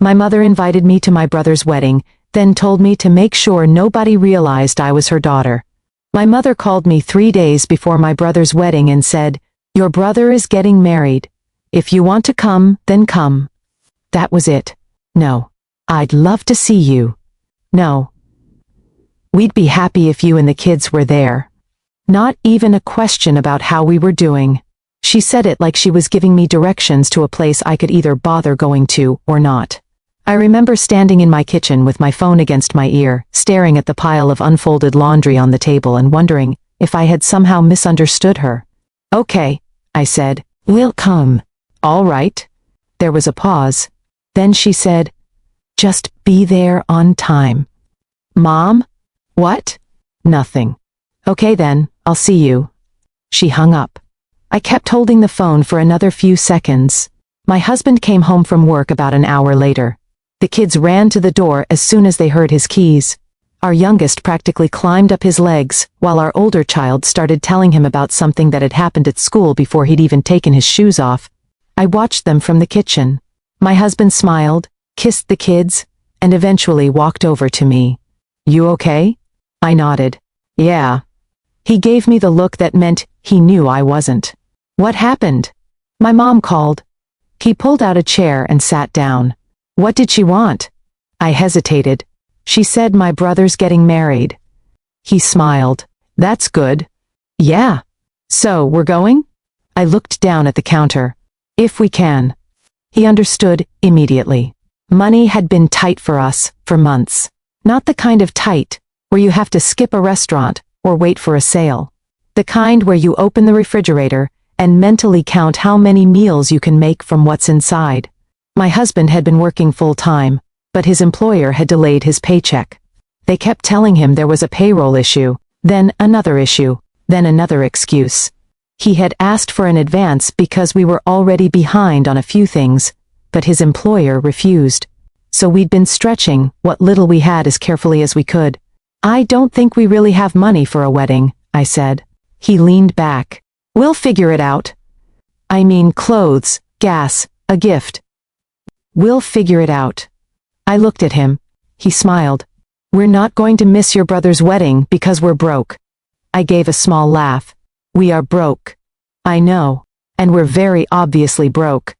My mother invited me to my brother's wedding, then told me to make sure nobody realized I was her daughter. My mother called me 3 days before my brother's wedding and said, "Your brother is getting married. If you want to come, then come." That was it. No. "I'd love to see you." No. "We'd be happy if you and the kids were there." Not even a question about how we were doing. She said it like she was giving me directions to a place I could either bother going to or not. I remember standing in my kitchen with my phone against my ear, staring at the pile of unfolded laundry on the table and wondering if I had somehow misunderstood her. "Okay," I said, "we'll come." "All right." There was a pause. Then she said, "Just be there on time." "Mom?" "What?" "Nothing." "Okay then, I'll see you." She hung up. I kept holding the phone for another few seconds. My husband came home from work about an hour later. The kids ran to the door as soon as they heard his keys. Our youngest practically climbed up his legs, while our older child started telling him about something that had happened at school before he'd even taken his shoes off. I watched them from the kitchen. My husband smiled, kissed the kids, and eventually walked over to me. "You okay?" I nodded. "Yeah." He gave me the look that meant he knew I wasn't. "What happened?" "My mom called." He pulled out a chair and sat down. "What did she want?" I hesitated. "She said my brother's getting married." He smiled. "That's good." "Yeah." "So, we're going?" I looked down at the counter. "If we can." He understood immediately. Money had been tight for us for months. Not the kind of tight where you have to skip a restaurant or wait for a sale. The kind where you open the refrigerator and mentally count how many meals you can make from what's inside. My husband had been working full-time, but his employer had delayed his paycheck. They kept telling him there was a payroll issue, then another issue, then another excuse. He had asked for an advance because we were already behind on a few things, but his employer refused. So we'd been stretching what little we had as carefully as we could. "I don't think we really have money for a wedding," I said. He leaned back. "We'll figure it out." "I mean clothes, gas, a gift." "We'll figure it out." I looked at him. He smiled. "We're not going to miss your brother's wedding because we're broke." I gave a small laugh. "We are broke." "I know. And we're very obviously broke."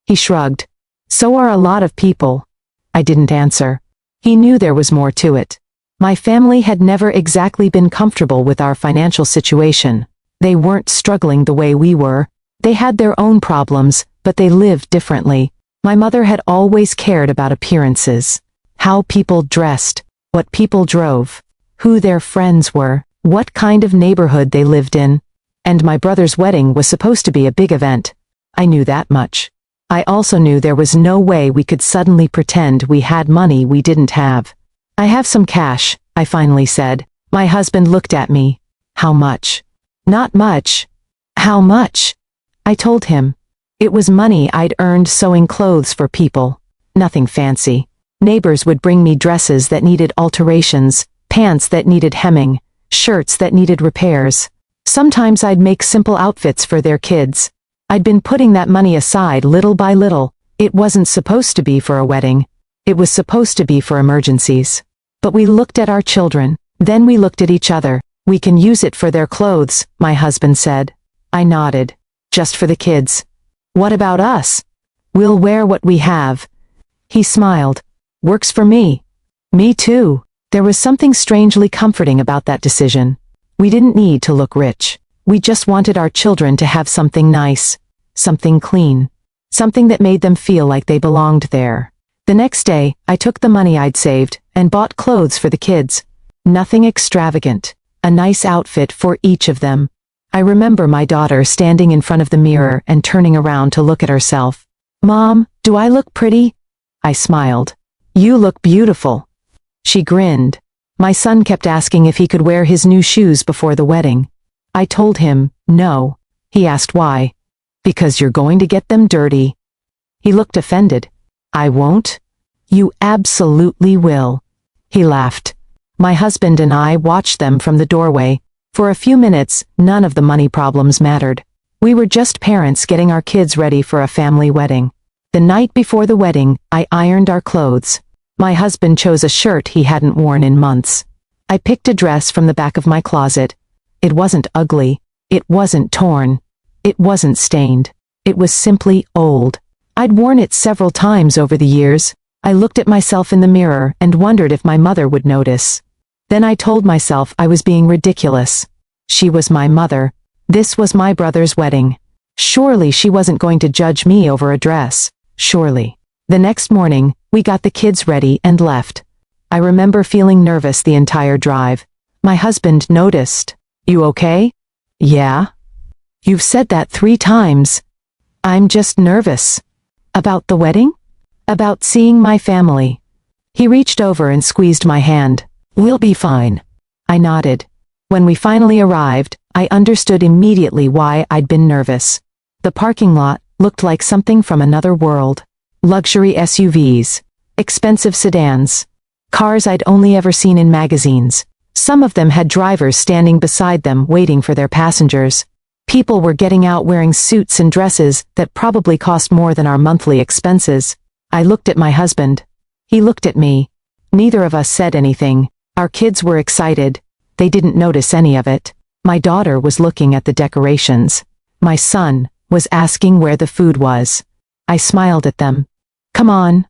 He shrugged. "So are a lot of people." I didn't answer. He knew there was more to it. My family had never exactly been comfortable with our financial situation. They weren't struggling the way we were. They had their own problems, but they lived differently. My mother had always cared about appearances. How people dressed, what people drove, who their friends were, what kind of neighborhood they lived in. And my brother's wedding was supposed to be a big event. I knew that much. I also knew there was no way we could suddenly pretend we had money we didn't have. "I have some cash," I finally said. My husband looked at me. "How much?" "Not much." "How much?" I told him. It was money I'd earned sewing clothes for people. Nothing fancy. Neighbors would bring me dresses that needed alterations, pants that needed hemming, shirts that needed repairs. Sometimes I'd make simple outfits for their kids. I'd been putting that money aside little by little. It wasn't supposed to be for a wedding. It was supposed to be for emergencies. But we looked at our children. Then we looked at each other. "We can use it for their clothes," my husband said. I nodded. "Just for the kids." "What about us?" "We'll wear what we have." He smiled. "Works for me." "Me too." There was something strangely comforting about that decision. We didn't need to look rich. We just wanted our children to have something nice, something clean, something that made them feel like they belonged there. The next day, I took the money I'd saved and bought clothes for the kids. Nothing extravagant. A nice outfit for each of them. I remember my daughter standing in front of the mirror and turning around to look at herself. "Mom, do I look pretty?" I smiled. "You look beautiful." She grinned. My son kept asking if he could wear his new shoes before the wedding. I told him, no. He asked why. "Because you're going to get them dirty." He looked offended. "I won't." "You absolutely will." He laughed. My husband and I watched them from the doorway. For a few minutes, none of the money problems mattered. We were just parents getting our kids ready for a family wedding. The The night before the wedding, I ironed our clothes. My husband chose a shirt he hadn't worn in months. I picked a dress from the back of my closet. It wasn't ugly. It wasn't torn. It wasn't stained. It was simply old. I'd worn it several times over the years. I looked at myself in the mirror and wondered if my mother would notice. Then I told myself I was being ridiculous. She was my mother. This was my brother's wedding. Surely she wasn't going to judge me over a dress. Surely. The next morning, we got the kids ready and left. I remember feeling nervous the entire drive. My husband noticed. "You okay?" "Yeah." "You've said that 3 times." "I'm just nervous." "About the wedding?" "About seeing my family." He reached over and squeezed my hand. "We'll be fine." I nodded. When we finally arrived, I understood immediately why I'd been nervous. The parking lot looked like something from another world. Luxury SUVs, expensive sedans, cars I'd only ever seen in magazines. Some of them had drivers standing beside them waiting for their passengers. People were getting out wearing suits and dresses that probably cost more than our monthly expenses. I looked at my husband. He looked at me. Neither of us said anything. Our kids were excited. They didn't notice any of it. My daughter was looking at the decorations. My son was asking where the food was. I smiled at them. "Come on."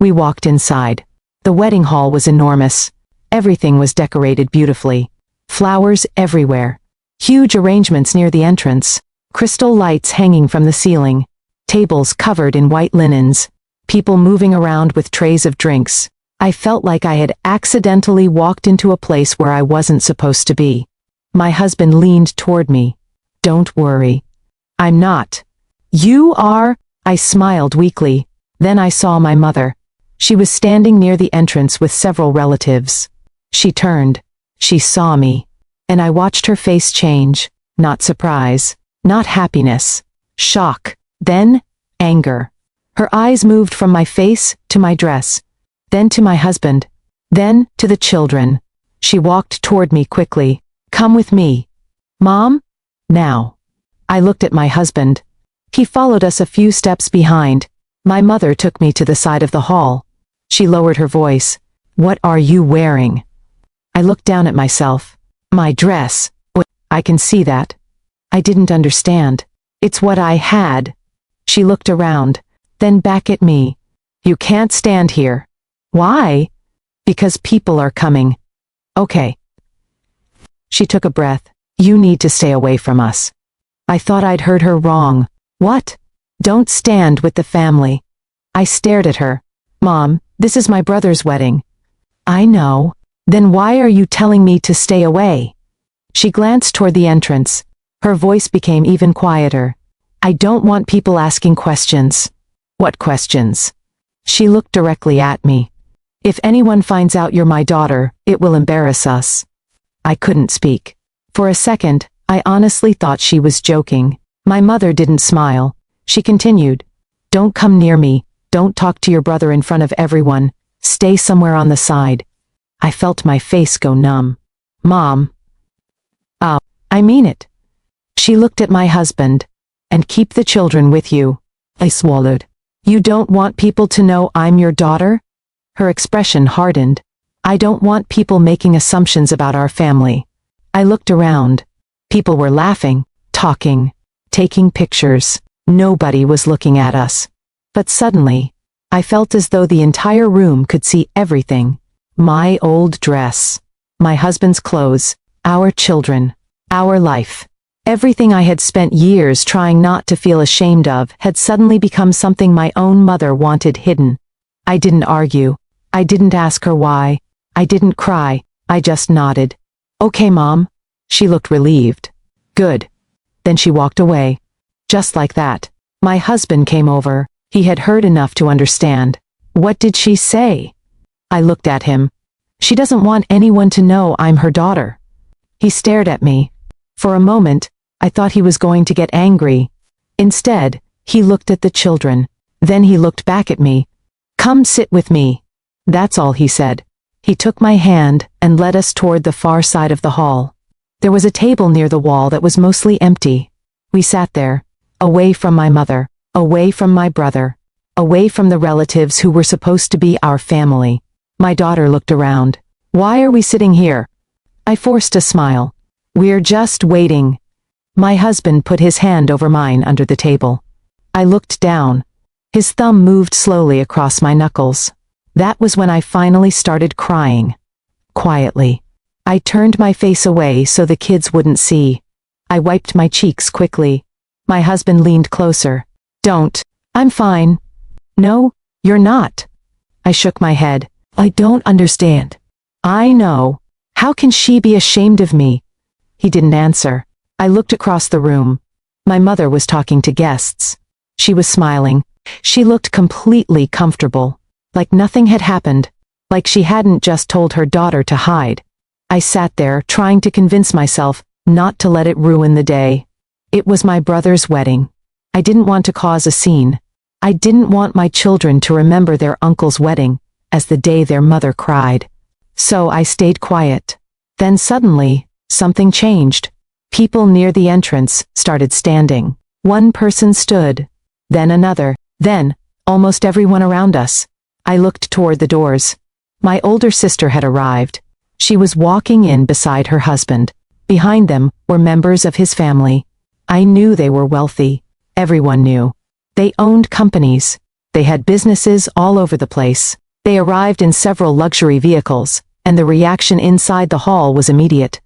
We walked inside. The wedding hall was enormous. Everything was decorated beautifully. Flowers everywhere. Huge arrangements near the entrance. Crystal lights hanging from the ceiling. Tables covered in white linens. People moving around with trays of drinks. I felt like I had accidentally walked into a place where I wasn't supposed to be. My husband leaned toward me. "Don't worry." "I'm not." "You are." I smiled weakly. Then I saw my mother. She was standing near the entrance with several relatives. She turned. She saw me. And I watched her face change. Not surprise. Not happiness. Shock. Then, anger. Her eyes moved from my face to my dress. Then to my husband. Then to the children. She walked toward me quickly. "Come with me." "Mom?" "Now." I looked at my husband. He followed us a few steps behind. My mother took me to the side of the hall. She lowered her voice. "What are you wearing?" I looked down at myself. "My dress." "I can see that." I didn't understand. "It's what I had." She looked around, then back at me. "You can't stand here." "Why?" "Because people are coming." "Okay." She took a breath. "You need to stay away from us." I thought I'd heard her wrong. "What?" "Don't stand with the family." I stared at her. "Mom, this is my brother's wedding." "I know." "Then why are you telling me to stay away?" She glanced toward the entrance. Her voice became even quieter. "I don't want people asking questions." "What questions?" She looked directly at me. "If anyone finds out you're my daughter, it will embarrass us." I couldn't speak. For a second, I honestly thought she was joking. My mother didn't smile. She continued. "Don't come near me. Don't talk to your brother in front of everyone. Stay somewhere on the side." I felt my face go numb. "Mom." "Oh, I mean it." She looked at my husband. "And keep the children with you." I swallowed. "You don't want people to know I'm your daughter?" Her expression hardened. "I don't want people making assumptions about our family." I looked around. People were laughing, talking, taking pictures. Nobody was looking at us. But suddenly, I felt as though the entire room could see everything. My old dress, my husband's clothes, our children, our life. Everything I had spent years trying not to feel ashamed of had suddenly become something my own mother wanted hidden. I didn't argue. I didn't ask her why. I didn't cry. I just nodded. "Okay, Mom." She looked relieved. "Good." Then she walked away. Just like that. My husband came over. He had heard enough to understand. "What did she say?" I looked at him. "She doesn't want anyone to know I'm her daughter." He stared at me. For a moment, I thought he was going to get angry. Instead, he looked at the children. Then he looked back at me. "Come sit with me." That's all he said. He took my hand and led us toward the far side of the hall. There was a table near the wall that was mostly empty. We sat there, away from my mother, away from my brother. away from the relatives who were supposed to be our family. My daughter looked around. "Why are we sitting here?" I forced a smile. "We're just waiting." My husband put his hand over mine under the table. I looked down. His thumb moved slowly across my knuckles. That was when I finally started crying. Quietly. I turned my face away so the kids wouldn't see. I wiped my cheeks quickly. My husband leaned closer. "Don't. I'm fine." "No, you're not." I shook my head. "I don't understand." "I know. How can she be ashamed of me?" He didn't answer. I looked across the room. My mother was talking to guests. She was smiling. She looked completely comfortable. Like nothing had happened. Like she hadn't just told her daughter to hide. I sat there, trying to convince myself not to let it ruin the day. It was my brother's wedding. I didn't want to cause a scene. I didn't want my children to remember their uncle's wedding as the day their mother cried. So I stayed quiet. Then suddenly, something changed. People near the entrance started standing. One person stood, then another, then almost everyone around us. I looked toward the doors. My older sister had arrived. She was walking in beside her husband. Behind them were members of his family. I knew they were wealthy. Everyone knew. They owned companies. They had businesses all over the place. They arrived in several luxury vehicles, and the reaction inside the hall was immediate.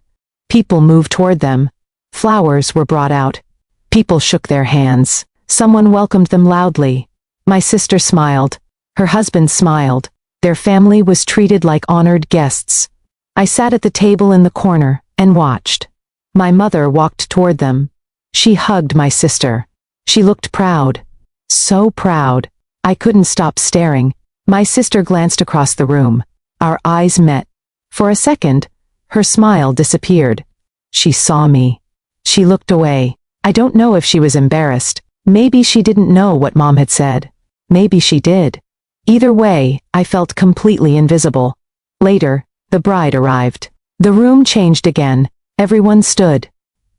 People moved toward them. Flowers were brought out. People shook their hands. Someone welcomed them loudly. My sister smiled. Her husband smiled. Their family was treated like honored guests. I sat at the table in the corner and watched. My mother walked toward them. She hugged my sister. She looked proud. So proud. I couldn't stop staring. My sister glanced across the room. Our eyes met. For a second, her smile disappeared. She saw me. She looked away. I don't know if she was embarrassed. Maybe she didn't know what Mom had said. Maybe she did. Either way, I felt completely invisible. Later, the bride arrived. The room changed again. Everyone stood.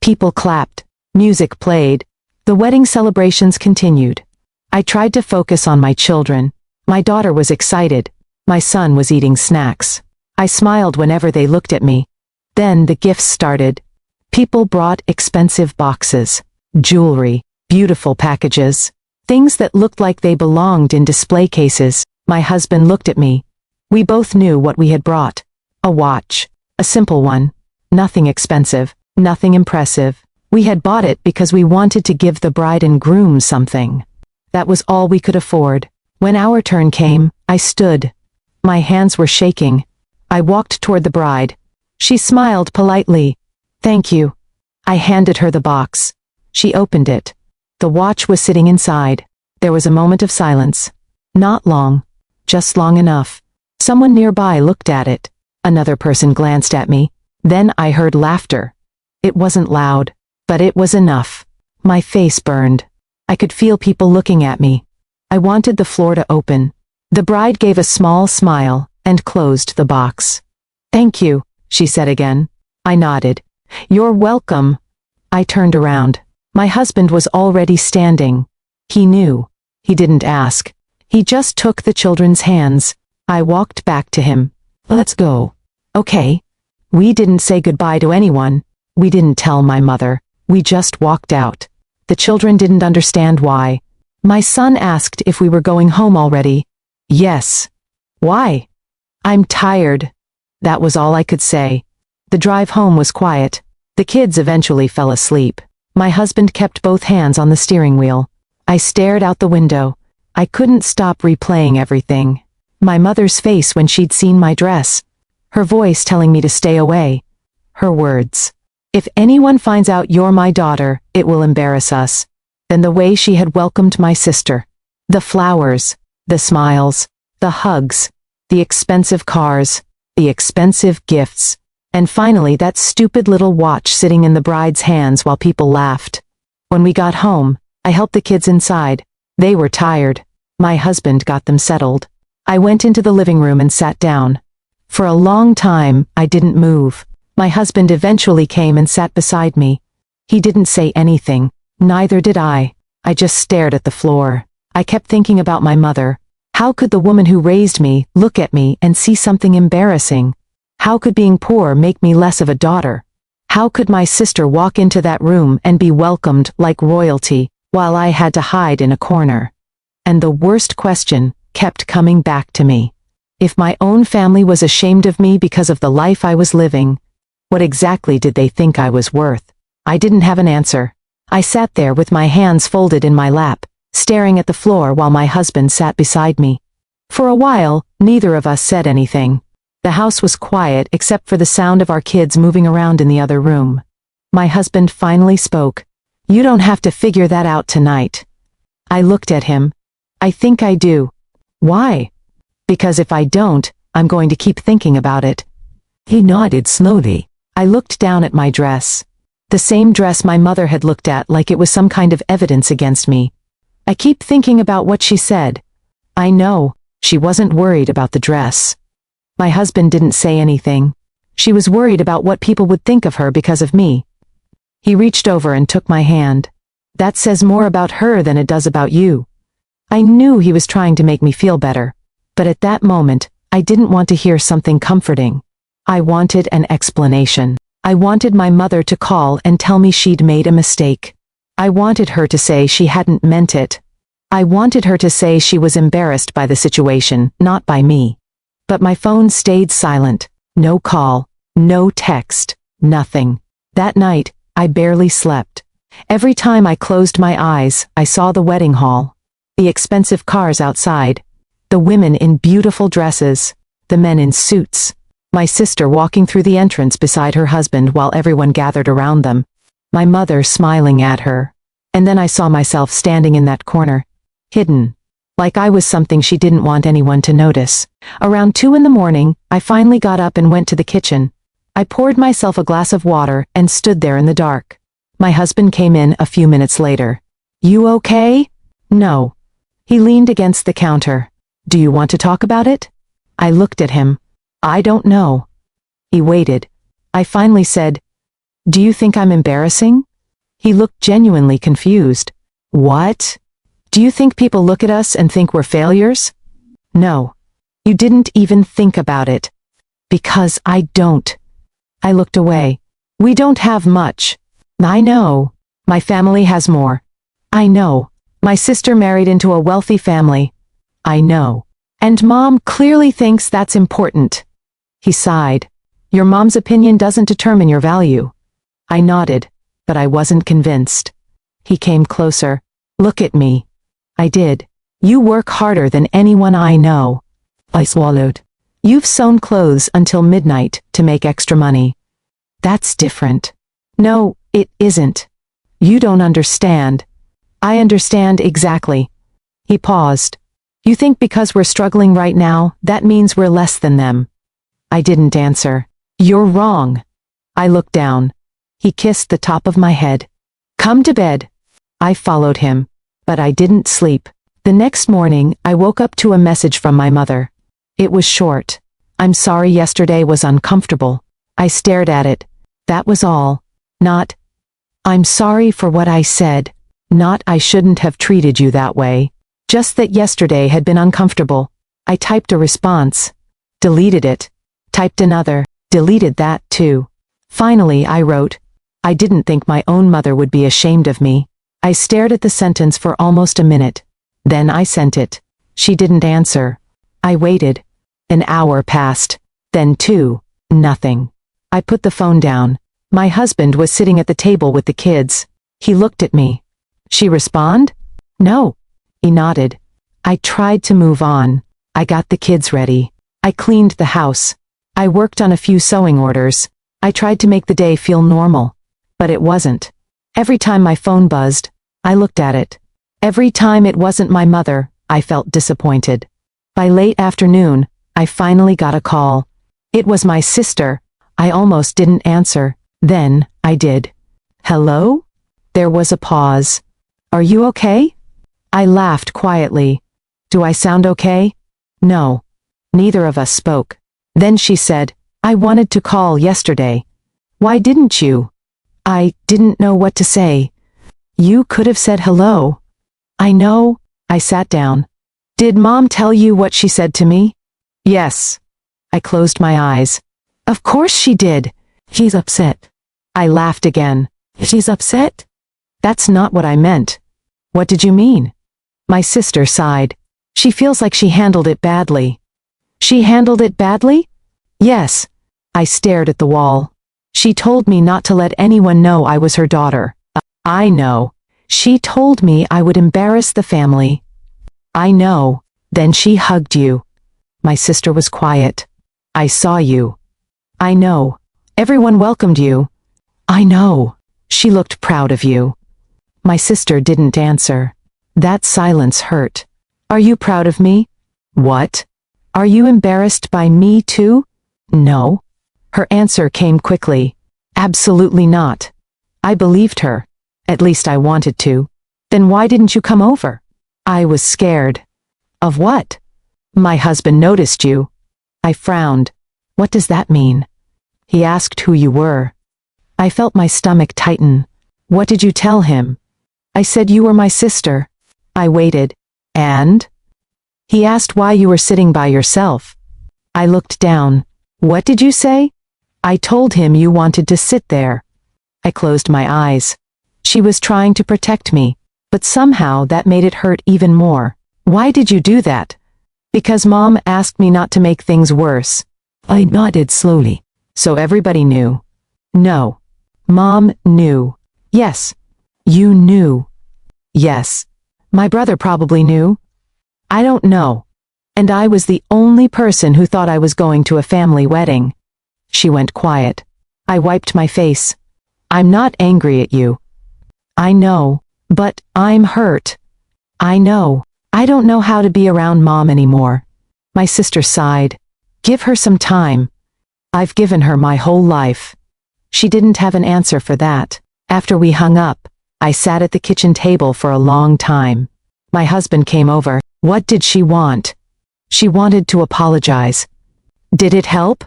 People clapped. Music played. The wedding celebrations continued. I tried to focus on my children. My daughter was excited. My son was eating snacks. I smiled whenever they looked at me. Then the gifts started. People brought expensive boxes, jewelry, beautiful packages, things that looked like they belonged in display cases. My husband looked at me. We both knew what we had brought. A watch. A simple one. Nothing expensive. Nothing impressive. We had bought it because we wanted to give the bride and groom something. That was all we could afford. When our turn came, I stood. My hands were shaking. I walked toward the bride. She smiled politely. "Thank you." I handed her the box. She opened it. The watch was sitting inside. There was a moment of silence. Not long. Just long enough. Someone nearby looked at it. Another person glanced at me. Then I heard laughter. It wasn't loud, but it was enough. My face burned. I could feel people looking at me. I wanted the floor to open. The bride gave a small smile and closed the box. "Thank you," she said again. I nodded. "You're welcome." I turned around. My husband was already standing. He knew. He didn't ask. He just took the children's hands. I walked back to him. "Let's go." "Okay." We didn't say goodbye to anyone. We didn't tell my mother. We just walked out. The children didn't understand why. My son asked if we were going home already. Yes. Why? "I'm tired." That was all I could say. The drive home was quiet. The kids eventually fell asleep. My husband kept both hands on the steering wheel. I stared out the window. I couldn't stop replaying everything. My mother's face when she'd seen my dress. Her voice telling me to stay away. Her words. "If anyone finds out you're my daughter, it will embarrass us." Then the way she had welcomed my sister. The flowers, the smiles, the hugs, the expensive cars, the expensive gifts, and finally that stupid little watch sitting in the bride's hands while people laughed. When we got home, I helped the kids inside. They were tired. My husband got them settled. I went into the living room and sat down. For a long time, I didn't move. My husband eventually came and sat beside me. He didn't say anything. Neither did I. I just stared at the floor. I kept thinking about my mother. How could the woman who raised me look at me and see something embarrassing? How could being poor make me less of a daughter? How could my sister walk into that room and be welcomed like royalty, while I had to hide in a corner? And the worst question kept coming back to me. If my own family was ashamed of me because of the life I was living, what exactly did they think I was worth? I didn't have an answer. I sat there with my hands folded in my lap, staring at the floor while my husband sat beside me. For a while, neither of us said anything. The house was quiet except for the sound of our kids moving around in the other room. My husband finally spoke. "You don't have to figure that out tonight." I looked at him. "I think I do." "Why?" "Because if I don't, I'm going to keep thinking about it." He nodded slowly. I looked down at my dress. The same dress my mother had looked at like it was some kind of evidence against me. I keep thinking about what she said. I know, she wasn't worried about the dress. My husband didn't say anything. She was worried about what people would think of her because of me. He reached over and took my hand. "That says more about her than it does about you." I knew he was trying to make me feel better, but at that moment, I didn't want to hear something comforting. I wanted an explanation. I wanted my mother to call and tell me she'd made a mistake. I wanted her to say she hadn't meant it. I wanted her to say she was embarrassed by the situation, not by me. But my phone stayed silent. No call, no text, nothing. That night, I barely slept. Every time I closed my eyes, I saw the wedding hall, the expensive cars outside, the women in beautiful dresses, the men in suits, my sister walking through the entrance beside her husband while everyone gathered around them, my mother smiling at her. And then I saw myself standing in that corner, hidden, like I was something she didn't want anyone to notice. Around 2 in the morning, I finally got up and went to the kitchen. I poured myself a glass of water and stood there in the dark. My husband came in a few minutes later. "You okay?" "No." He leaned against the counter. "Do you want to talk about it?" I looked at him. "I don't know." He waited. I finally said, "Do you think I'm embarrassing?" He looked genuinely confused. "What? Do you think people look at us and think we're failures?" "No. You didn't even think about it." "Because I don't." I looked away. "We don't have much." "I know. My family has more." "I know. My sister married into a wealthy family." "I know. And Mom clearly thinks that's important." He sighed. "Your mom's opinion doesn't determine your value." I nodded, but I wasn't convinced. He came closer. "Look at me." I did. "You work harder than anyone I know." I swallowed. "You've sewn clothes until midnight to make extra money." "That's different." "No, it isn't. You don't understand." "I understand exactly." He paused. "You think because we're struggling right now, that means we're less than them." I didn't answer. "You're wrong." I looked down. He kissed the top of my head. "Come to bed." I followed him, but I didn't sleep. The next morning, I woke up to a message from my mother. It was short. "I'm sorry yesterday was uncomfortable." I stared at it. That was all. Not, "I'm sorry for what I said." Not, "I shouldn't have treated you that way." Just that yesterday had been uncomfortable. I typed a response. Deleted it. Typed another. Deleted that too. Finally, I wrote, "I didn't think my own mother would be ashamed of me." I stared at the sentence for almost a minute. Then I sent it. She didn't answer. I waited. An hour passed. Then 2. Nothing. I put the phone down. My husband was sitting at the table with the kids. He looked at me. "She respond?" "No." He nodded. I tried to move on. I got the kids ready. I cleaned the house. I worked on a few sewing orders. I tried to make the day feel normal. But it wasn't. Every time my phone buzzed, I looked at it. Every time it wasn't my mother, I felt disappointed. By late afternoon, I finally got a call. It was my sister. I almost didn't answer. Then, I did. "Hello?" There was a pause. "Are you okay?" I laughed quietly. "Do I sound okay?" "No." Neither of us spoke. Then she said, "I wanted to call yesterday." "Why didn't you?" "I didn't know what to say." "You could have said hello." "I know, I sat down. Did Mom tell you what she said to me? Yes. I closed my eyes. Of course she did. She's upset. I laughed again. She's upset? That's not what I meant. What did you mean? My sister sighed. She feels like she handled it badly. She handled it badly? Yes. I stared at the wall. She told me not to let anyone know I was her daughter. I know. She told me I would embarrass the family. I know. Then she hugged you. My sister was quiet. I saw you. I know. Everyone welcomed you. I know. She looked proud of you. My sister didn't answer. That silence hurt. Are you proud of me? What? Are you embarrassed by me too? No. Her answer came quickly. Absolutely not. I believed her. At least I wanted to. Then why didn't you come over? I was scared. Of what? My husband noticed you. I frowned. What does that mean? He asked who you were. I felt my stomach tighten. What did you tell him? I said you were my sister. I waited. And? He asked why you were sitting by yourself. I looked down. What did you say? I told him you wanted to sit there. I closed my eyes. She was trying to protect me, but somehow that made it hurt even more. Why did you do that? Because Mom asked me not to make things worse. I nodded slowly. So everybody knew. No. Mom knew. Yes. You knew. Yes. My brother probably knew. I don't know. And I was the only person who thought I was going to a family wedding. She went quiet. I wiped my face. I'm not angry at you. I know, but I'm hurt. I know. I don't know how to be around Mom anymore. My sister sighed. Give her some time. I've given her my whole life. She didn't have an answer for that. After we hung up, I sat at the kitchen table for a long time. My husband came over. What did she want? She wanted to apologize. Did it help?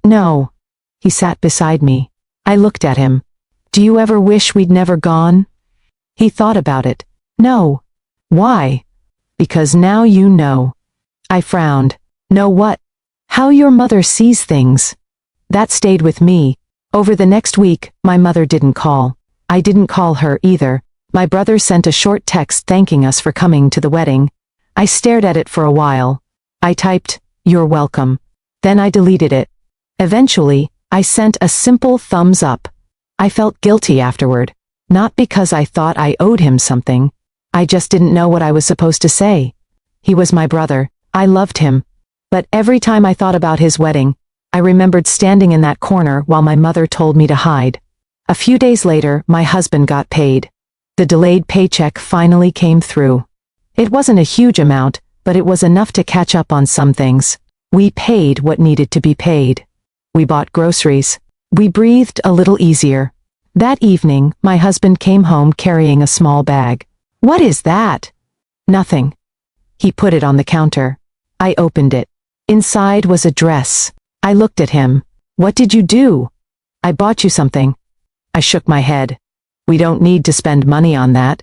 No. He sat beside me. I looked at him. Do you ever wish we'd never gone? He thought about it. No. Why? Because now you know. I frowned. Know what? How your mother sees things. That stayed with me. Over the next week, my mother didn't call. I didn't call her either. My brother sent a short text thanking us for coming to the wedding. I stared at it for a while. I typed, "You're welcome." Then I deleted it. Eventually, I sent a simple thumbs up. I felt guilty afterward. Not because I thought I owed him something. I just didn't know what I was supposed to say. He was my brother. I loved him. But every time I thought about his wedding, I remembered standing in that corner while my mother told me to hide. A few days later, my husband got paid. The delayed paycheck finally came through. It wasn't a huge amount, but it was enough to catch up on some things. We paid what needed to be paid. We bought groceries. We breathed a little easier. That evening, my husband came home carrying a small bag. What is that? Nothing. He put it on the counter. I opened it. Inside was a dress. I looked at him. What did you do? I bought you something. I shook my head. We don't need to spend money on that.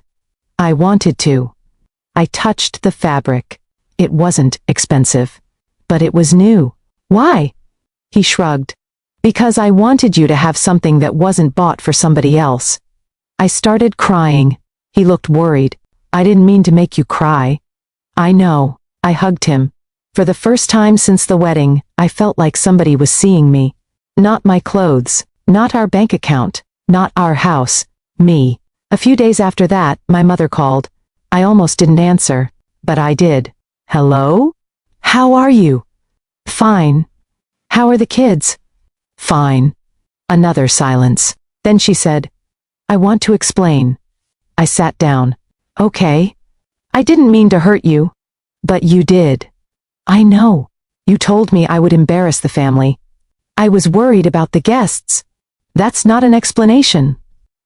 I wanted to. I touched the fabric. It wasn't expensive. But it was new. Why? He shrugged. Because I wanted you to have something that wasn't bought for somebody else. I started crying. He looked worried. I didn't mean to make you cry. I know. I hugged him. For the first time since the wedding, I felt like somebody was seeing me. Not my clothes, not our bank account, not our house, me. A few days after that, my mother called. I almost didn't answer, but I did. Hello? How are you? Fine. How are the kids? Fine. Another silence. Then she said, I want to explain. I sat down. Okay. I didn't mean to hurt you. But you did. I know. You told me I would embarrass the family. I was worried about the guests. That's not an explanation.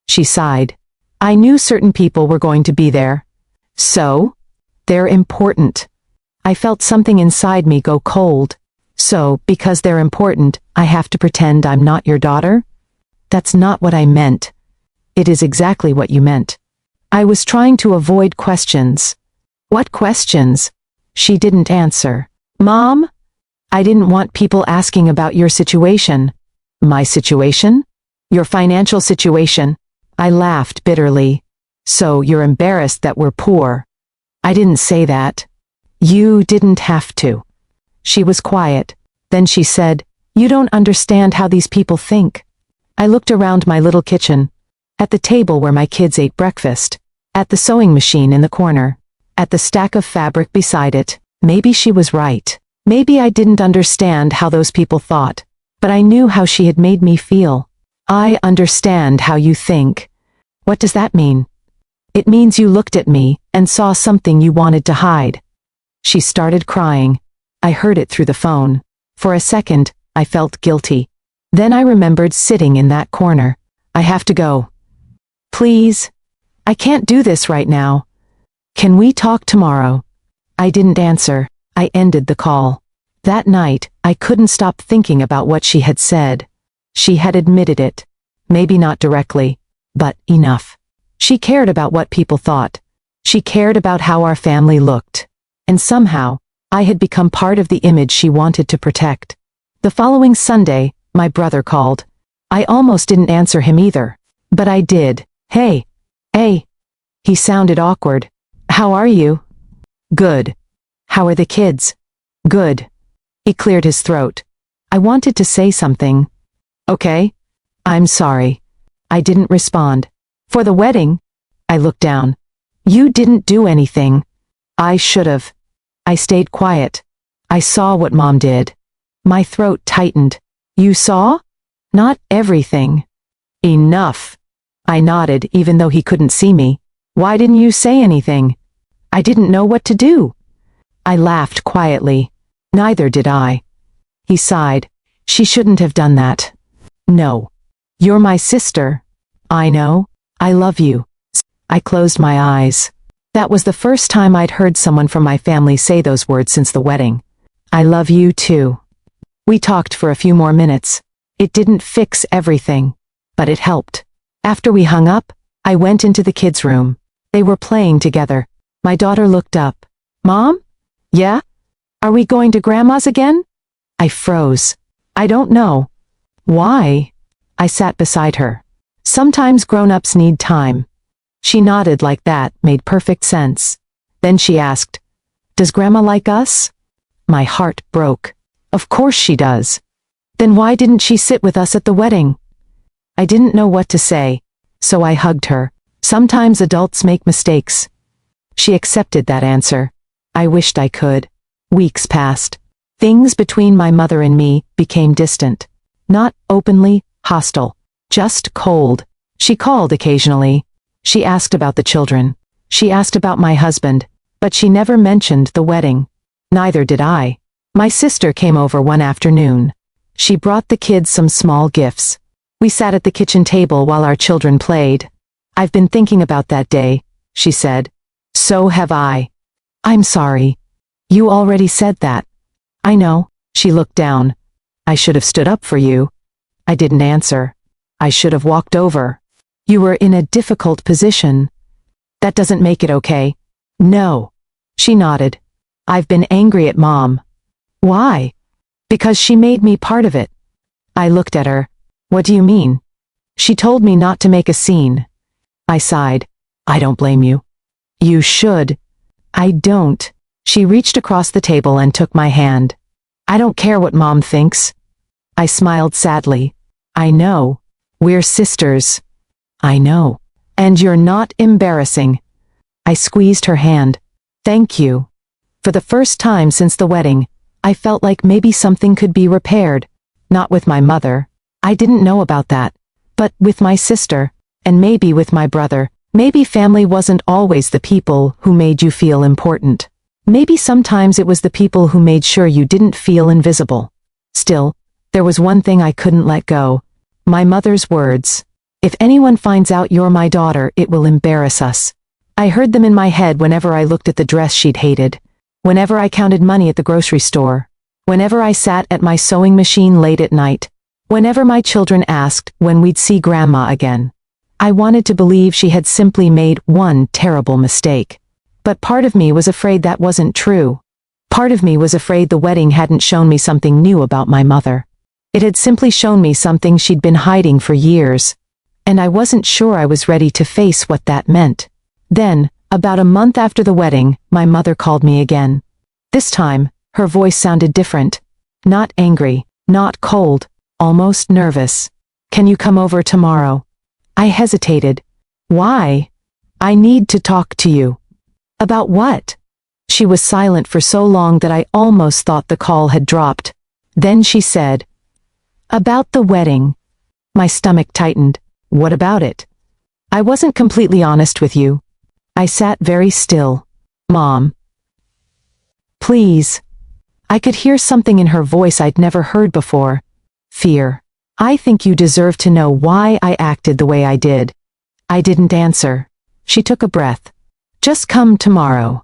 She sighed. I knew certain people were going to be there. So? They're important. I felt something inside me go cold. So, because they're important, I have to pretend I'm not your daughter? That's not what I meant. It is exactly what you meant. I was trying to avoid questions. What questions? She didn't answer. Mom? I didn't want people asking about your situation. My situation? Your financial situation. I laughed bitterly. So you're embarrassed that we're poor. I didn't say that. You didn't have to. She was quiet. Then she said, You don't understand how these people think. I looked around my little kitchen, at the table where my kids ate breakfast, at the sewing machine in the corner, at the stack of fabric beside it. Maybe she was right. Maybe I didn't understand how those people thought, but I knew how she had made me feel. I understand how you think. What does that mean? It means you looked at me and saw something you wanted to hide. She started crying. I heard it through the phone. For a second, I felt guilty. Then I remembered sitting in that corner. I have to go. Please. I can't do this right now. Can we talk tomorrow? I didn't answer. I ended the call. That night, I couldn't stop thinking about what she had said. She had admitted it. Maybe not directly, but enough. She cared about what people thought. She cared about how our family looked. And somehow, I had become part of the image she wanted to protect. The following Sunday, my brother called. I almost didn't answer him either. But I did. Hey. Hey. He sounded awkward. How are you? Good. How are the kids? Good. He cleared his throat. I wanted to say something. Okay. I'm sorry. I didn't respond. For the wedding? I looked down. You didn't do anything. I should have. I stayed quiet. I saw what Mom did. My throat tightened. You saw? Not everything. Enough. I nodded even though he couldn't see me. Why didn't you say anything? I didn't know what to do. I laughed quietly. Neither did I. He sighed. She shouldn't have done that. No. You're my sister. I know. I love you. I closed my eyes. That was the first time I'd heard someone from my family say those words since the wedding. I love you too. We talked for a few more minutes. It didn't fix everything, but it helped. After we hung up, I went into the kids' room. They were playing together. My daughter looked up. Mom? Yeah? Are we going to Grandma's again? I froze. I don't know. Why? I sat beside her. Sometimes grown-ups need time. She nodded like that made perfect sense. Then she asked, Does Grandma like us? My heart broke. Of course she does. Then why didn't she sit with us at the wedding? I didn't know what to say, so I hugged her. Sometimes adults make mistakes. She accepted that answer. I wished I could. Weeks passed. Things between my mother and me became distant. Not openly hostile, just cold. She called occasionally. She asked about the children. She asked about my husband, but she never mentioned the wedding. Neither did I. My sister came over one afternoon. She brought the kids some small gifts. We sat at the kitchen table while our children played. I've been thinking about that day, she said. So have I. I'm sorry. You already said that. I know. She looked down. I should have stood up for you. I didn't answer. I should have walked over. You were in a difficult position. That doesn't make it okay. No. She nodded. I've been angry at Mom. Why? Because she made me part of it. I looked at her. What do you mean? She told me not to make a scene. I sighed. I don't blame you. You should. I don't. She reached across the table and took my hand. I don't care what Mom thinks. I smiled sadly. I know. We're sisters. I know. And you're not embarrassing. I squeezed her hand. Thank you. For the first time since the wedding, I felt like maybe something could be repaired. Not with my mother. I didn't know about that. But with my sister, and maybe with my brother. Maybe family wasn't always the people who made you feel important. Maybe sometimes it was the people who made sure you didn't feel invisible. Still, there was one thing I couldn't let go. My mother's words. If anyone finds out you're my daughter, it will embarrass us. I heard them in my head whenever I looked at the dress she'd hated. Whenever I counted money at the grocery store. Whenever I sat at my sewing machine late at night. Whenever my children asked when we'd see Grandma again. I wanted to believe she had simply made one terrible mistake. But part of me was afraid that wasn't true. Part of me was afraid the wedding hadn't shown me something new about my mother. It had simply shown me something she'd been hiding for years. And I wasn't sure I was ready to face what that meant. Then, about a month after the wedding, my mother called me again. This time, her voice sounded different. Not angry, not cold, almost nervous. "Can you come over tomorrow?" I hesitated. "Why?" "I need to talk to you." "About what?" She was silent for so long that I almost thought the call had dropped. Then she said, "About the wedding." My stomach tightened. "What about it?" "I wasn't completely honest with you." I sat very still. "Mom. Please." I could hear something in her voice I'd never heard before. Fear. "I think you deserve to know why I acted the way I did." I didn't answer. She took a breath. "Just come tomorrow."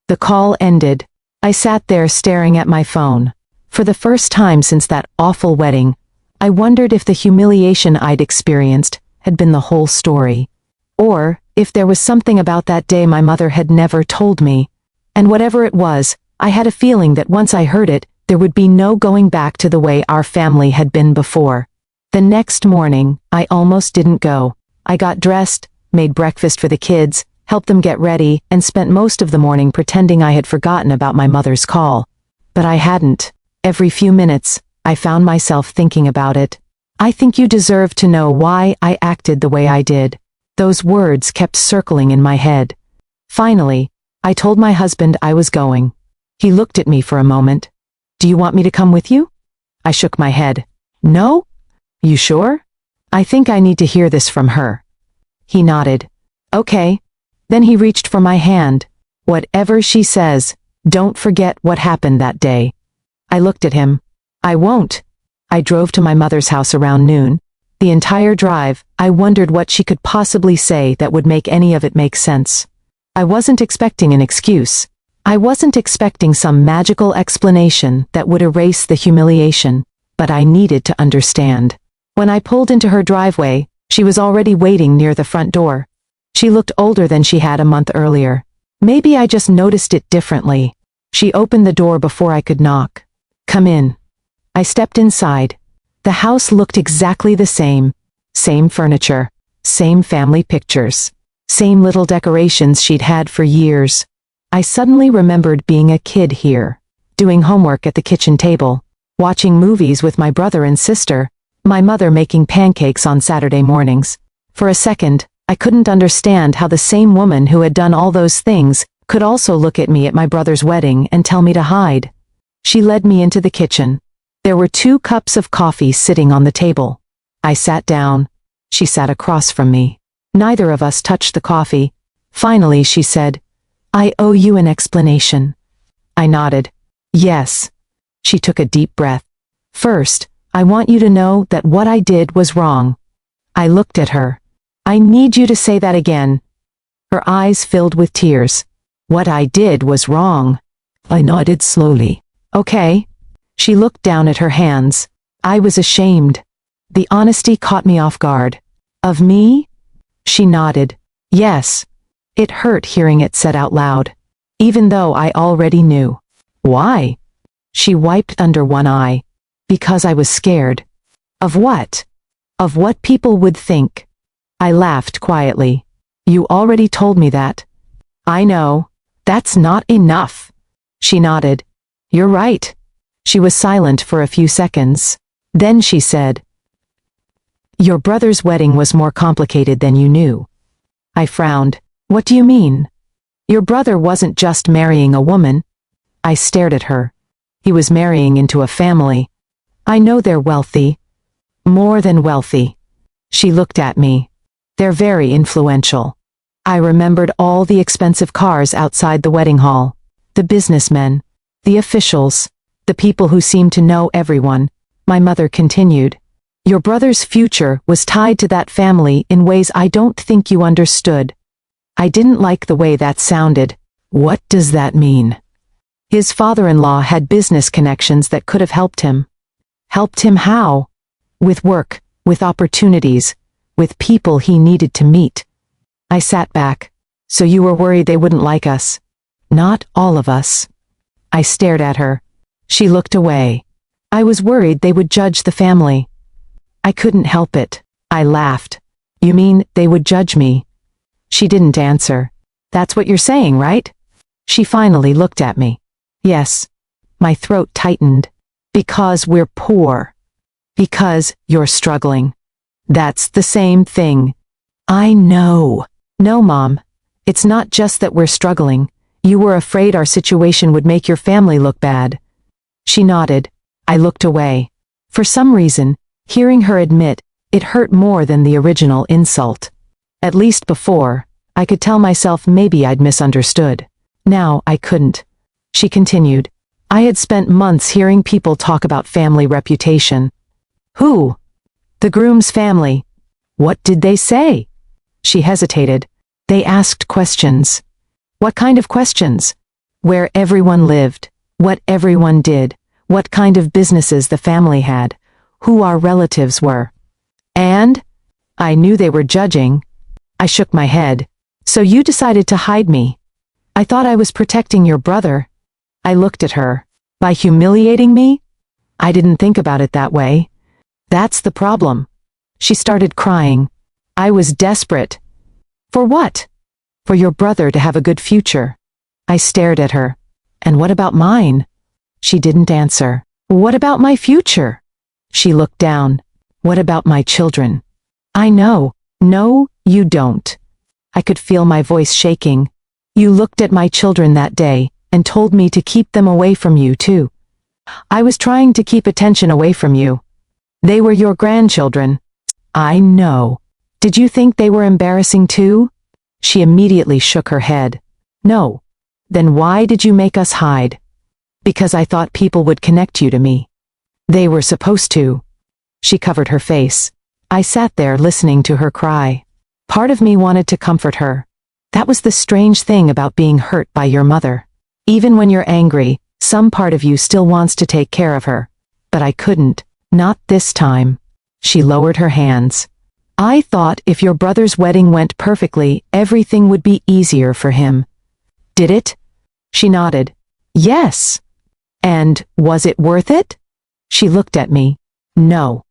The call ended. I sat there staring at my phone. For the first time since that awful wedding, I wondered if the humiliation I'd experienced had been the whole story. Or if there was something about that day my mother had never told me. And whatever it was, I had a feeling that once I heard it, there would be no going back to the way our family had been before. The next morning, I almost didn't go. I got dressed, made breakfast for the kids, helped them get ready, and spent most of the morning pretending I had forgotten about my mother's call. But I hadn't. Every few minutes, I found myself thinking about it. "I think you deserve to know why I acted the way I did." Those words kept circling in my head. Finally, I told my husband I was going. He looked at me for a moment. "Do you want me to come with you?" I shook my head. "No? You sure? I think I need to hear this from her." He nodded. "Okay." Then he reached for my hand. "Whatever she says, don't forget what happened that day." I looked at him. "I won't." I drove to my mother's house around noon. The entire drive, I wondered what she could possibly say that would make any of it make sense. I wasn't expecting an excuse. I wasn't expecting some magical explanation that would erase the humiliation, but I needed to understand. When I pulled into her driveway, she was already waiting near the front door. She looked older than she had a month earlier. Maybe I just noticed it differently. She opened the door before I could knock. "Come in." I stepped inside. The house looked exactly the same. Same furniture, same family pictures, same little decorations she'd had for years. I suddenly remembered being a kid here, doing homework at the kitchen table, watching movies with my brother and sister, my mother making pancakes on Saturday mornings. For a second, I couldn't understand how the same woman who had done all those things could also look at me at my brother's wedding and tell me to hide. She led me into the kitchen. There were 2 cups of coffee sitting on the table. I sat down. She sat across from me. Neither of us touched the coffee. Finally, she said, "I owe you an explanation." I nodded. "Yes." She took a deep breath. "First, I want you to know that what I did was wrong." I looked at her. "I need you to say that again." Her eyes filled with tears. "What I did was wrong." I nodded slowly. "Okay." She looked down at her hands. I was ashamed. The honesty caught me off guard. "Of me?" She nodded. "Yes." It hurt hearing it said out loud, even though I already knew. "Why?" She wiped under one eye. "Because I was scared." "Of what?" "Of what people would think." I laughed quietly. "You already told me that." "I know. That's not enough." She nodded. "You're right." She was silent for a few seconds. Then she said, "Your brother's wedding was more complicated than you knew." I frowned. "What do you mean?" "Your brother wasn't just marrying a woman." I stared at her. "He was marrying into a family. I know they're wealthy. More than wealthy." She looked at me. "They're very influential." I remembered all the expensive cars outside the wedding hall. The businessmen. The officials. The people who seemed to know everyone. My mother continued. "Your brother's future was tied to that family in ways I don't think you understood." I didn't like the way that sounded. "What does that mean?" "His father-in-law had business connections that could have helped him." "Helped him how?" "With work, with opportunities, with people he needed to meet." I sat back. So you were worried they wouldn't like us? Not all of us. I stared at her. She looked away. I was worried they would judge the family. I couldn't help it. I laughed. You mean they would judge me? She didn't answer. That's what you're saying, right? She finally looked at me. Yes. My throat tightened. Because we're poor. Because you're struggling. That's the same thing. I know. No, Mom. It's not just that we're struggling. You were afraid our situation would make your family look bad. She nodded. I looked away. For some reason, hearing her admit, it hurt more than the original insult. At least before, I could tell myself maybe I'd misunderstood. Now I couldn't. She continued. I had spent months hearing people talk about family reputation. Who? The groom's family. What did they say? She hesitated. They asked questions. What kind of questions? Where everyone lived, what everyone did, what kind of businesses the family had, who our relatives were. And? I knew they were judging. I shook my head. So you decided to hide me. I thought I was protecting your brother. I looked at her. By humiliating me? I didn't think about it that way. That's the problem. She started crying. I was desperate. For what? For your brother to have a good future. I stared at her. And what about mine? She didn't answer. What about my future? She looked down. What about my children? I know. No, you don't. I could feel my voice shaking. You looked at my children that day and told me to keep them away from you too. I was trying to keep attention away from you. They were your grandchildren. I know. Did you think they were embarrassing too? She immediately shook her head. No. Then why did you make us hide? Because I thought people would connect you to me. They were supposed to. She covered her face. I sat there listening to her cry. Part of me wanted to comfort her. That was the strange thing about being hurt by your mother. Even when you're angry, some part of you still wants to take care of her. But I couldn't. Not this time. She lowered her hands. I thought if your brother's wedding went perfectly, everything would be easier for him. Did it? She nodded. Yes. And was it worth it? She looked at me. No.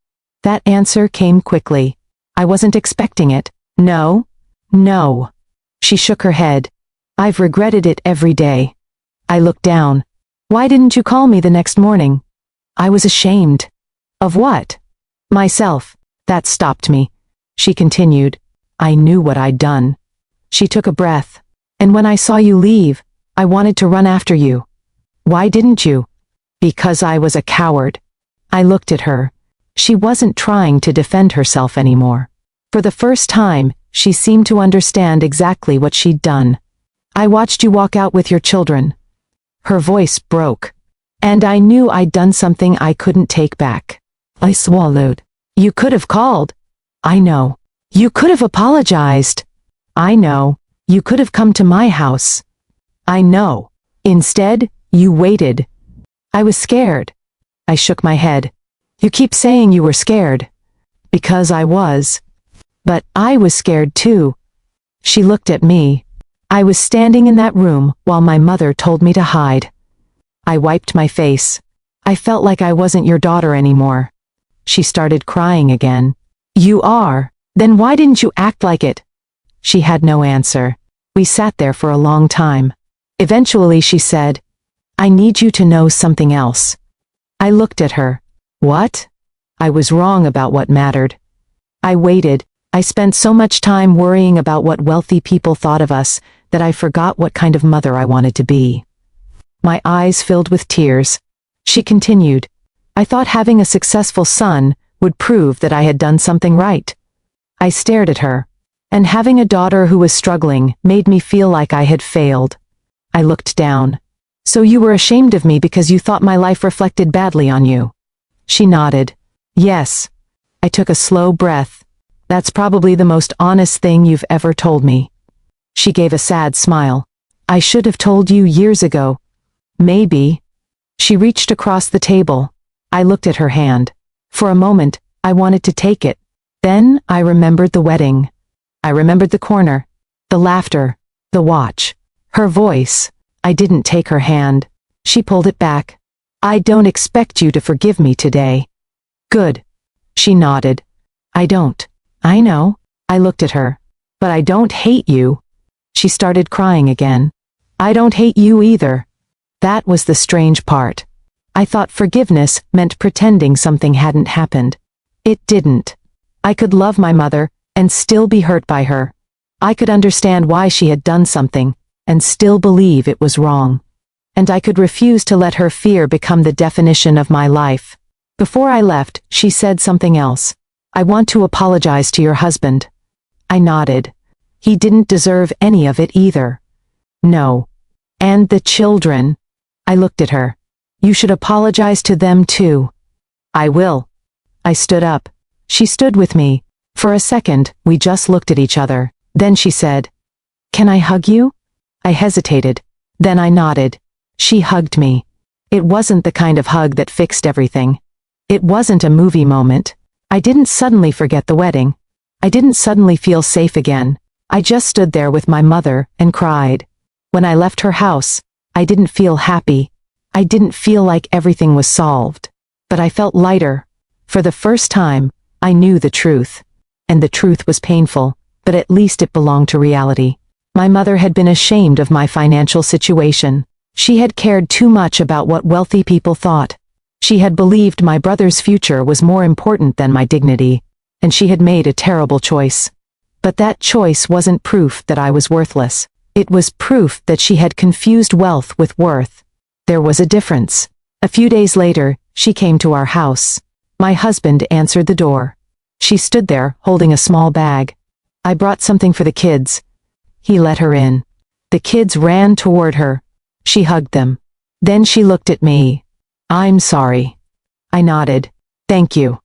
That answer came quickly. I wasn't expecting it. No. No. She shook her head. I've regretted it every day. I looked down. Why didn't you call me the next morning? I was ashamed. Of what? Myself. That stopped me. She continued. I knew what I'd done. She took a breath. And when I saw you leave, I wanted to run after you. Why didn't you? Because I was a coward. I looked at her. She wasn't trying to defend herself anymore. For the first time, she seemed to understand exactly what she'd done. I watched you walk out with your children. Her voice broke. And I knew I'd done something I couldn't take back. I swallowed. You could have called. I know. You could have apologized. I know. You could have come to my house. I know. Instead, you waited. I was scared. I shook my head. You keep saying you were scared. Because I was. But I was scared too. She looked at me. I was standing in that room while my mother told me to hide. I wiped my face. I felt like I wasn't your daughter anymore. She started crying again. You are. Then why didn't you act like it? She had no answer. We sat there for a long time. Eventually she said, I need you to know something else. I looked at her. What? I was wrong about what mattered. I waited. I spent so much time worrying about what wealthy people thought of us that I forgot what kind of mother I wanted to be. My eyes filled with tears. She continued. I thought having a successful son would prove that I had done something right. I stared at her, and having a daughter who was struggling made me feel like I had failed. I looked down. So you were ashamed of me because you thought my life reflected badly on you? She nodded. Yes. I took a slow breath. That's probably the most honest thing you've ever told me. She gave a sad smile. I should have told you years ago. Maybe. She reached across the table. I looked at her hand. For a moment, I wanted to take it. Then I remembered the wedding. I remembered the corner, the laughter, The watch. Her voice. I didn't take her hand. She pulled it back. I don't expect you to forgive me today. Good. She nodded. I don't. I know. I looked at her. But I don't hate you. She started crying again. I don't hate you either. That was the strange part. I thought forgiveness meant pretending something hadn't happened. It didn't. I could love my mother and still be hurt by her. I could understand why she had done something and still believe it was wrong. And I could refuse to let her fear become the definition of my life. Before I left, she said something else. I want to apologize to your husband. I nodded. He didn't deserve any of it either. No. And the children. I looked at her. You should apologize to them too. I will. I stood up. She stood with me. For a second, we just looked at each other. Then she said, Can I hug you? I hesitated. Then I nodded. She hugged me. It wasn't the kind of hug that fixed everything. It wasn't a movie moment. I didn't suddenly forget the wedding. I didn't suddenly feel safe again. I just stood there with my mother and cried. When I left her house, I didn't feel happy. I didn't feel like everything was solved. But I felt lighter. For the first time, I knew the truth. And the truth was painful, but at least it belonged to reality. My mother had been ashamed of my financial situation. She had cared too much about what wealthy people thought. She had believed my brother's future was more important than my dignity, and she had made a terrible choice. But that choice wasn't proof that I was worthless. It was proof that she had confused wealth with worth. There was a difference. A few days later, she came to our house. My husband answered the door. She stood there, holding a small bag. I brought something for the kids. He let her in. The kids ran toward her. She hugged them. Then she looked at me. I'm sorry. I nodded. Thank you.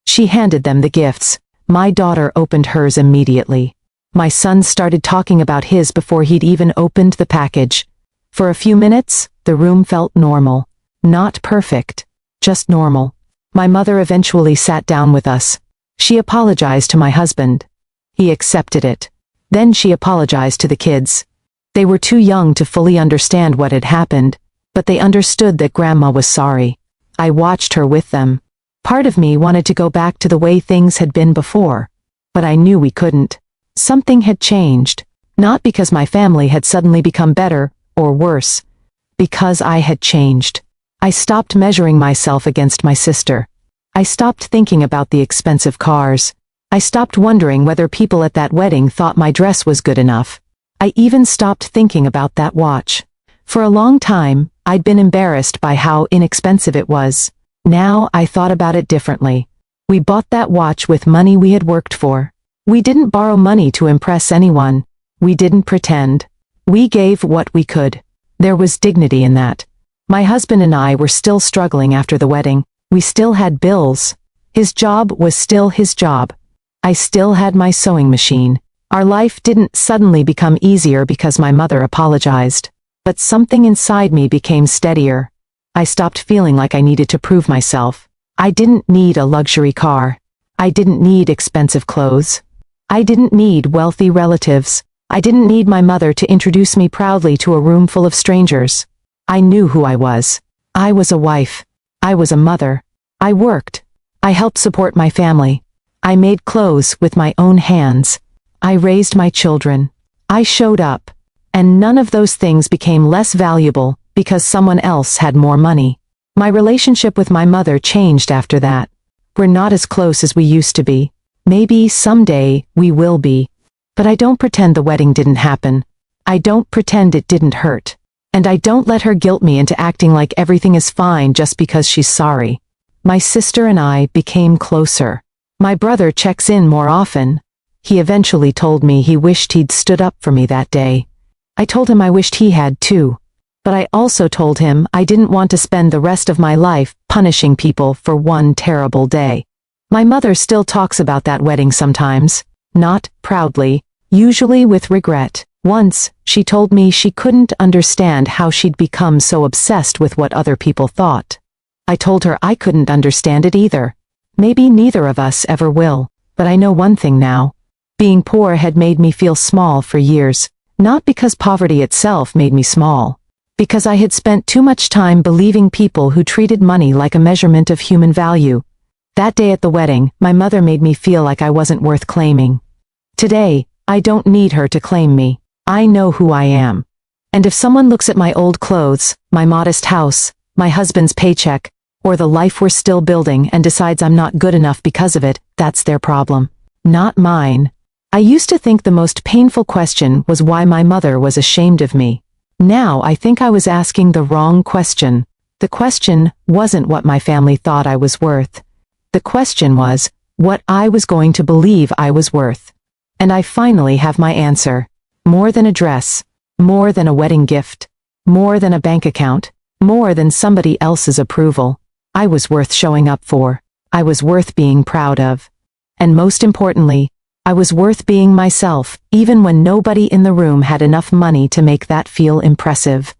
She handed them the gifts. My daughter opened hers immediately. My son started talking about his before he'd even opened the package. For a few minutes, the room felt normal. Not perfect, just normal. My mother eventually sat down with us. She apologized to my husband. He accepted it. Then she apologized to the kids. They were too young to fully understand what had happened, but they understood that Grandma was sorry. I watched her with them. Part of me wanted to go back to the way things had been before, but I knew we couldn't. Something had changed, not because my family had suddenly become better or worse, because I had changed. I stopped measuring myself against my sister. I stopped thinking about the expensive cars. I stopped wondering whether people at that wedding thought my dress was good enough. I even stopped thinking about that watch. For a long time, I'd been embarrassed by how inexpensive it was. Now I thought about it differently. We bought that watch with money we had worked for. We didn't borrow money to impress anyone. We didn't pretend. We gave what we could. There was dignity in that. My husband and I were still struggling after the wedding. We still had bills. His job was still his job. I still had my sewing machine. Our life didn't suddenly become easier because my mother apologized. But something inside me became steadier. I stopped feeling like I needed to prove myself. I didn't need a luxury car. I didn't need expensive clothes. I didn't need wealthy relatives. I didn't need my mother to introduce me proudly to a room full of strangers. I knew who I was. I was a wife. I was a mother. I worked. I helped support my family. I made clothes with my own hands. I raised my children. I showed up. And none of those things became less valuable because someone else had more money. My relationship with my mother changed after that. We're not as close as we used to be. Maybe someday we will be. But I don't pretend the wedding didn't happen. I don't pretend it didn't hurt. And I don't let her guilt me into acting like everything is fine just because she's sorry. My sister and I became closer. My brother checks in more often. He eventually told me he wished he'd stood up for me that day. I told him I wished he had too. But I also told him I didn't want to spend the rest of my life punishing people for one terrible day. My mother still talks about that wedding sometimes. Not proudly, usually with regret. Once, she told me she couldn't understand how she'd become so obsessed with what other people thought. I told her I couldn't understand it either. Maybe neither of us ever will, but I know one thing now. Being poor had made me feel small for years, Not because poverty itself made me small. Because I had spent too much time believing people who treated money like a measurement of human value. That day at the wedding, my mother made me feel like I wasn't worth claiming. Today, I don't need her to claim me. I know who I am. And if someone looks at my old clothes, my modest house, my husband's paycheck, or the life we're still building and decides I'm not good enough because of it, that's their problem. Not mine. I used to think the most painful question was why my mother was ashamed of me. Now I think I was asking the wrong question. The question wasn't what my family thought I was worth. The question was what I was going to believe I was worth. And I finally have my answer. More than a dress. More than a wedding gift. More than a bank account. More than somebody else's approval. I was worth showing up for. I was worth being proud of. And most importantly, I was worth being myself, even when nobody in the room had enough money to make that feel impressive.